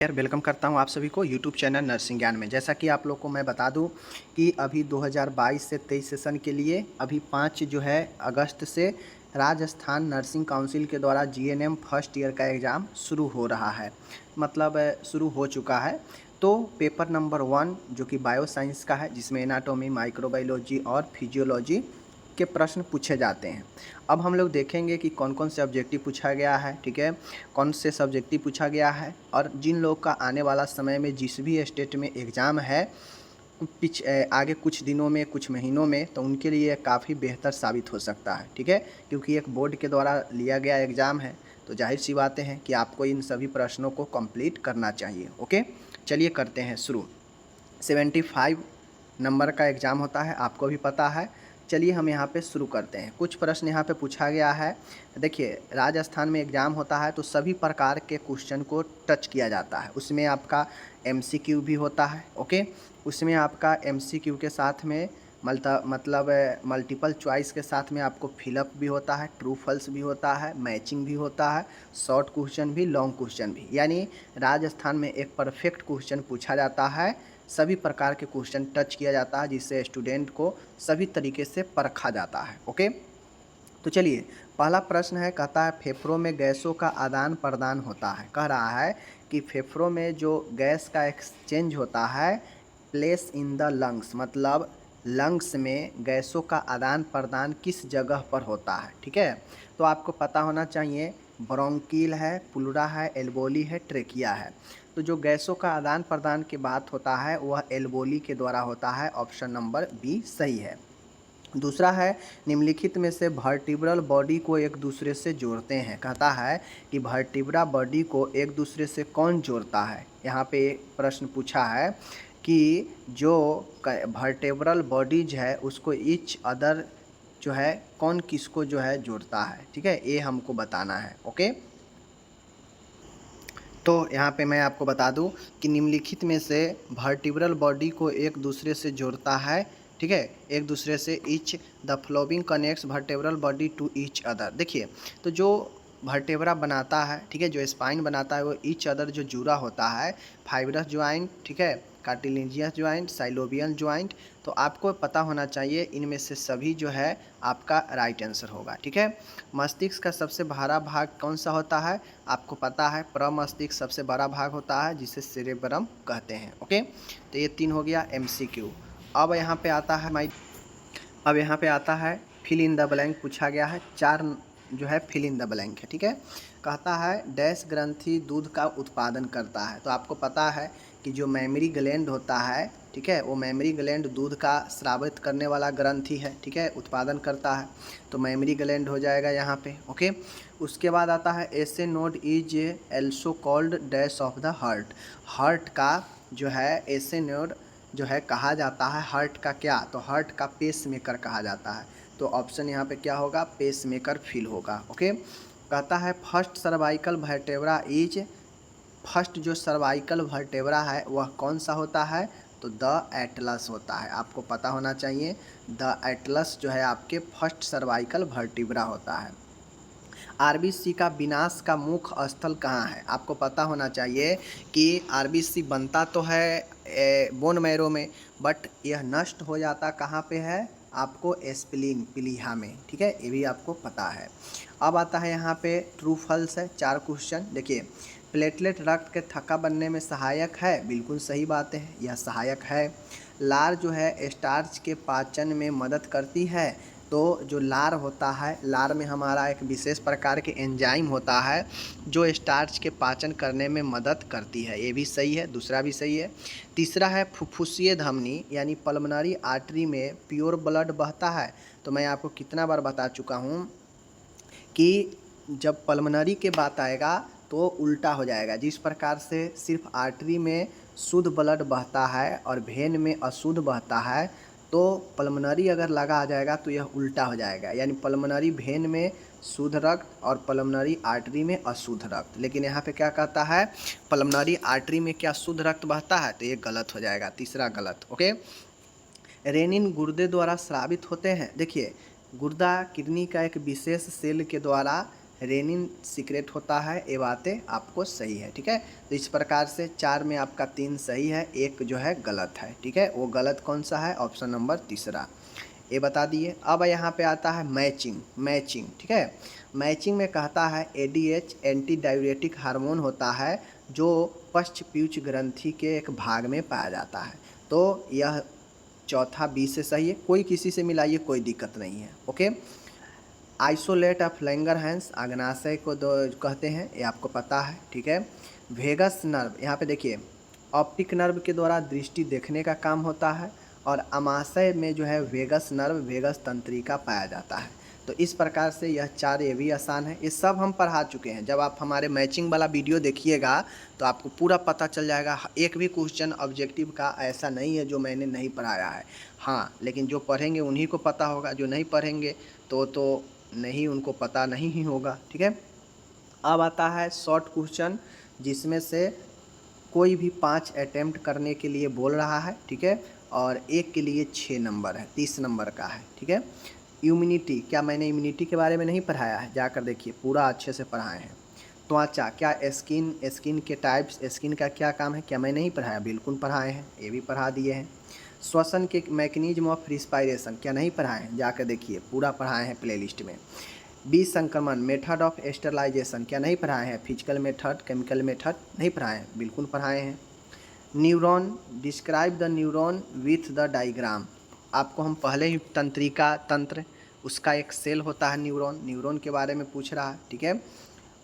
यार वेलकम करता हूं आप सभी को यूट्यूब चैनल नर्सिंग ज्ञान में। जैसा कि आप लोग को मैं बता दूं कि अभी 2022 से 23 सेशन के लिए अभी 5 जो है अगस्त से राजस्थान नर्सिंग काउंसिल के द्वारा जीएनएम फर्स्ट ईयर का एग्ज़ाम शुरू हो रहा है, मतलब शुरू हो चुका है। तो पेपर नंबर 1 जो कि बायो साइंस का है, जिसमें एनाटॉमी, माइक्रोबायोलॉजी और फिजियोलॉजी के प्रश्न पूछे जाते हैं। अब हम लोग देखेंगे कि कौन कौन से ऑब्जेक्टिव पूछा गया है, ठीक है, कौन से सब्जेक्टिव पूछा गया है, और जिन लोग का आने वाला समय में जिस भी स्टेट में एग्ज़ाम है आगे कुछ दिनों में, कुछ महीनों में, तो उनके लिए काफ़ी बेहतर साबित हो सकता है, ठीक है, क्योंकि एक बोर्ड के द्वारा लिया गया एग्ज़ाम है। तो जाहिर सी बातें हैं कि आपको इन सभी प्रश्नों को कंप्लीट करना चाहिए। ओके, चलिए करते हैं शुरू। 75 नंबर का एग्ज़ाम होता है, आपको भी पता है। चलिए हम यहाँ पे शुरू करते हैं। कुछ प्रश्न यहाँ पे पूछा गया है। देखिए, राजस्थान में एग्ज़ाम होता है तो सभी प्रकार के क्वेश्चन को टच किया जाता है। उसमें आपका एमसीक्यू भी होता है। ओके, उसमें आपका एमसीक्यू के साथ में मतलब मल्टीपल चॉइस के साथ में आपको फिलअप भी होता है, ट्रू फॉल्स भी होता है, मैचिंग भी होता है, शॉर्ट क्वेश्चन भी, लॉन्ग क्वेश्चन भी। यानी राजस्थान में एक परफेक्ट क्वेश्चन पूछा जाता है, सभी प्रकार के क्वेश्चन टच किया जाता है, जिससे स्टूडेंट को सभी तरीके से परखा जाता है। ओके, तो चलिए पहला प्रश्न है, कहता है फेफड़ों में गैसों का आदान प्रदान होता है। कह रहा है कि फेफड़ों में जो गैस का एक्सचेंज होता है, प्लेस इन द लंग्स, मतलब लंग्स में गैसों का आदान प्रदान किस जगह पर होता है, ठीक है। तो आपको पता होना चाहिए, ब्रोंकिल है, प्लूरा है, एल्वोली है, ट्रेकिया है। तो जो गैसों का आदान प्रदान की बात होता है वह एल्वोली के द्वारा होता है। ऑप्शन नंबर बी सही है। दूसरा है, निम्नलिखित में से वर्टिब्रल बॉडी को एक दूसरे से जोड़ते हैं। कहता है कि वर्टिब्रा बॉडी को एक दूसरे से कौन जोड़ता है। यहाँ पे प्रश्न पूछा है कि जो वर्टेब्रल बॉडीज है उसको ईच अदर जो है कौन किसको जो है जोड़ता है, ठीक है, ये हमको बताना है। ओके, तो यहाँ पे मैं आपको बता दूं कि निम्नलिखित में से वर्टिब्रल बॉडी को एक दूसरे से जोड़ता है, ठीक है, एक दूसरे से each the flowing connects vertebral body to each other. देखिए, तो जो वर्टेब्रा बनाता है, ठीक है, जो स्पाइन बनाता है, वो ईच अदर जो जुड़ा होता है, फाइब्रस ज्वाइंट, ठीक है, कार्टिलेजियस ज्वाइंट, साइलोबियल ज्वाइंट। तो आपको पता होना चाहिए इनमें से सभी जो है आपका राइट आंसर होगा, ठीक है। मस्तिष्क का सबसे बड़ा भाग कौन सा होता है, आपको पता है प्रमस्तिष्क सबसे बड़ा भाग होता है, जिसे सेरेब्रम कहते हैं। ओके, तो ये 3 हो गया एमसीक्यू। अब यहाँ पे आता है अब यहाँ पे आता है फिल इन द ब्लैंक पूछा गया है। 4 जो है फिल इन द ब्लैंक है, ठीक है। कहता है डैश ग्रंथि दूध का उत्पादन करता है। तो आपको पता है कि जो मेमरी ग्लैंड होता है, ठीक है, वो मेमरी ग्लैंड दूध का स्रावित करने वाला ग्रंथि है, ठीक है, उत्पादन करता है। तो मेमरी ग्लैंड हो जाएगा यहाँ पे। ओके, उसके बाद आता है SA node is also called dash of the heart. Heart का जो है एसे नोड जो है कहा जाता है, हार्ट का क्या, तो हार्ट का पेस मेकर कहा जाता है। तो ऑप्शन यहाँ पे क्या होगा, पेस मेकर फील होगा। ओके, कहता है first cervical vertebra is, first जो सर्वाइकल वर्टेब्रा है वह कौन सा होता है, तो द एटलस होता है। आपको पता होना चाहिए द एटलस जो है आपके फर्स्ट सर्वाइकल वर्टेब्रा होता है। आरबीसी का विनाश का मुख्य स्थल कहाँ है, आपको पता होना चाहिए कि आरबीसी बनता तो है बोन मैरो में, बट यह नष्ट हो जाता कहाँ पे है, आपको एस्प्लीन प्लीहा में, ठीक है, ये भी आपको पता है। अब आता है यहाँ पे ट्रू फॉल्स है, 4 क्वेश्चन। देखिए, प्लेटलेट रक्त के थक्का बनने में सहायक है, बिल्कुल सही बात है, यह सहायक है। लार जो है स्टार्च के पाचन में मदद करती है। तो जो लार होता है, लार में हमारा एक विशेष प्रकार के एंजाइम होता है जो स्टार्च के पाचन करने में मदद करती है, ये भी सही है, दूसरा भी सही है। तीसरा है फुफ्फुसीय धमनी यानी पल्मोनरी आर्टरी में प्योर ब्लड बहता है। तो मैं आपको कितना बार बता चुका हूँ कि जब पल्मोनरी के बात आएगा तो उल्टा हो जाएगा। जिस प्रकार से सिर्फ आर्टरी में शुद्ध ब्लड बहता है और वेन में अशुद्ध बहता है, तो पल्मोनरी अगर लगा आ जाएगा तो यह उल्टा हो जाएगा, यानी पल्मोनरी वेन में शुद्ध रक्त और पल्मोनरी आर्टरी में अशुद्ध रक्त। लेकिन यहाँ पे क्या कहता है, पल्मोनरी आर्टरी में क्या शुद्ध रक्त बहता है, तो ये गलत हो जाएगा, तीसरा गलत। ओके, रेनिन गुर्दे द्वारा स्रावित होते हैं। देखिए, गुर्दा किडनी का एक विशेष सेल के द्वारा रेनिन सीक्रेट होता है, ये बातें आपको सही है। ठीक है, तो इस प्रकार से 4 में आपका 3 सही है, 1 जो है गलत है। ठीक है, वो गलत कौन सा है? ऑप्शन नंबर तीसरा, ये बता दिए। अब यहाँ पे आता है मैचिंग। ठीक है, मैचिंग में कहता है ADH एंटी डाययूरेटिक हार्मोन होता है जो पश्चपीयूष ग्रंथि के एक भाग में पाया जाता है। तो यह चौथा बी से सही है, कोई किसी से मिलाइए, कोई दिक्कत नहीं है। ओके, आइसोलेट ऑफ लैंगरहैंस अग्नाशय को कहते हैं, ये आपको पता है। ठीक है, वेगस नर्व, यहाँ पे देखिए ऑप्टिक नर्व के द्वारा दृष्टि देखने का काम होता है, और अमाशय में जो है वेगस नर्व, वेगस तंत्रिका पाया जाता है। तो इस प्रकार से यह 4 ये भी आसान है, ये सब हम पढ़ा चुके हैं। जब आप हमारे मैचिंग वाला वीडियो देखिएगा तो आपको पूरा पता चल जाएगा। एक भी क्वेश्चन ऑब्जेक्टिव का ऐसा नहीं है जो मैंने नहीं पढ़ाया है। हाँ, लेकिन जो पढ़ेंगे उन्हीं को पता होगा, जो नहीं पढ़ेंगे तो नहीं, उनको पता नहीं ही होगा। ठीक है, अब आता है शॉर्ट क्वेश्चन, जिसमें से कोई भी 5 अटेम्प्ट करने के लिए बोल रहा है। ठीक है, और एक के लिए 6 नंबर है, 30 नंबर का है। ठीक है, इम्यूनिटी, क्या मैंने इम्यूनिटी के बारे में नहीं पढ़ाया है? जाकर देखिए, पूरा अच्छे से पढ़ाए हैं। त्वचा, क्या स्किन के टाइप्स, स्किन का क्या काम है? क्या मैं नहीं पढ़ाया? बिल्कुल पढ़ाए हैं, ये भी पढ़ा दिए हैं। श्वसन के मैकेनिज्म ऑफ रिस्पायरेशन, क्या नहीं पढ़ाए हैं? जाकर देखिए, पूरा पढ़ाए हैं प्लेलिस्ट में। बीज संक्रमण, मेथड ऑफ स्टरलाइजेशन, क्या नहीं पढ़ाए हैं? फिजिकल मेथड, केमिकल मेथड नहीं पढ़ाए हैं? बिल्कुल पढ़ाए हैं। Neuron, describe the neuron with the diagram, आपको हम पहले ही तंत्रिका तंत्र, उसका एक सेल होता है न्यूरॉन के बारे में पूछ रहा है। ठीक है,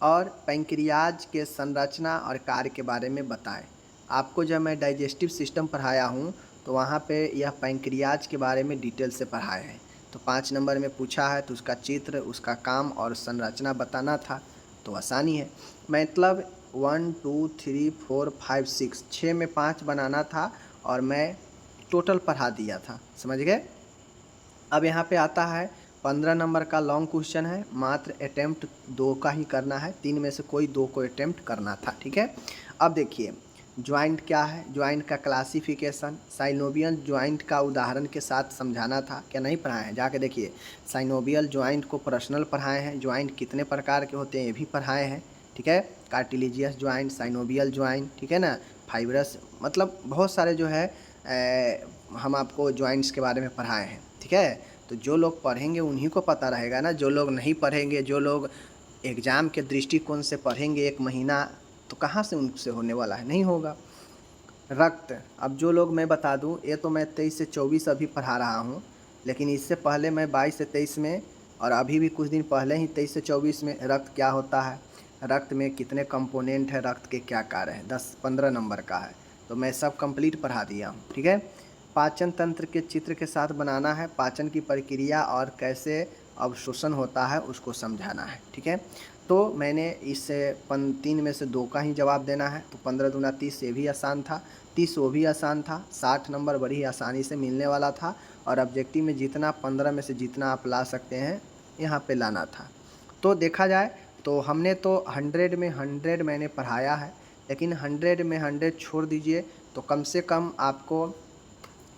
और पैंक्रियाज के संरचना और कार्य के बारे में बताएं। आपको जब मैं डाइजेस्टिव सिस्टम पढ़ाया हूँ तो वहाँ पे यह पैंक्रियाज के बारे में डिटेल से पढ़ाए हैं। तो 5 नंबर में पूछा है तो उसका चित्र, उसका काम और संरचना बताना था, तो आसानी है। मतलब 1 2 3 4 5 6 में 5 बनाना था और मैं टोटल पढ़ा दिया था, समझ गए। अब यहाँ पे आता है 15 नंबर का लॉन्ग क्वेश्चन है, मात्र अटेम्प्ट 2 का ही करना है, 3 में से कोई 2 को अटेम्प्ट करना था। ठीक है, अब देखिए ज्वाइंट क्या है, ज्वाइंट का क्लासिफिकेशन, साइनोवियल ज्वाइंट का उदाहरण के साथ समझाना था, क्या नहीं पढ़ाए हैं? जाके देखिए, साइनोवियल ज्वाइंट को पर्सनल पढ़ाए हैं, ज्वाइंट कितने प्रकार के होते हैं ये भी पढ़ाए हैं। ठीक है, कार्टिलेजियस ज्वाइंट, साइनोवियल ज्वाइंट, ठीक है ना, फाइब्रस, मतलब बहुत सारे जो है हम आपको ज्वाइंट्स के बारे में पढ़ाए हैं। ठीक है, तो जो लोग पढ़ेंगे उन्हीं को पता रहेगा ना, जो लोग नहीं पढ़ेंगे, जो लोग एग्ज़ाम के दृष्टिकोण से पढ़ेंगे 1 महीना, तो कहाँ से उनसे होने वाला है? नहीं होगा। रक्त, अब जो लोग, मैं बता दूं, ये तो मैं 23 से 24 अभी पढ़ा रहा हूं, लेकिन इससे पहले मैं 22 से 23 में, और अभी भी कुछ दिन पहले ही 23 से 24 में रक्त क्या होता है, रक्त में कितने कंपोनेंट है, रक्त के क्या कार्य है, 10-15 नंबर का है, तो मैं सब कंप्लीट पढ़ा दिया हूँ। ठीक है, पाचन तंत्र के चित्र के साथ बनाना है, पाचन की प्रक्रिया और कैसे अवशोषण होता है उसको समझाना है। ठीक है, तो मैंने इस 3 में से 2 का ही जवाब देना है, तो 15 दूना 30 ये भी आसान था, 30 वो भी आसान था, 60 नंबर बड़ी आसानी से मिलने वाला था, और ऑब्जेक्टिव में जितना 15 में से जितना आप ला सकते हैं यहाँ पे लाना था। तो देखा जाए तो हमने तो 100 में 100 मैंने पढ़ाया है, लेकिन 100 में 100 छोड़ दीजिए, तो कम से कम आपको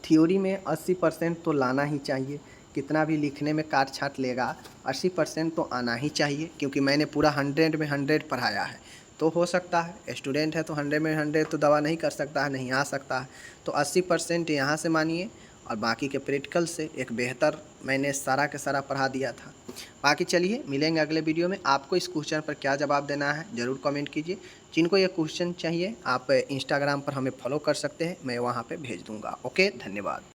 थ्योरी में 80% तो लाना ही चाहिए। कितना भी लिखने में काट छाट लेगा, 80% तो आना ही चाहिए, क्योंकि मैंने पूरा 100 में 100 पढ़ाया है। तो हो सकता है स्टूडेंट है तो 100 में 100 तो दवा नहीं कर सकता है, नहीं आ सकता है, तो 80% यहाँ से मानिए, और बाकी के प्रैक्टिकल से एक बेहतर मैंने सारा के सारा पढ़ा दिया था। बाकी चलिए मिलेंगे अगले वीडियो में। आपको इस क्वेश्चन पर क्या जवाब देना है ज़रूर कमेंट कीजिए। जिनको ये क्वेश्चन चाहिए आप इंस्टाग्राम पर हमें फॉलो कर सकते हैं, मैं वहाँ पे भेज दूँगा। ओके, धन्यवाद।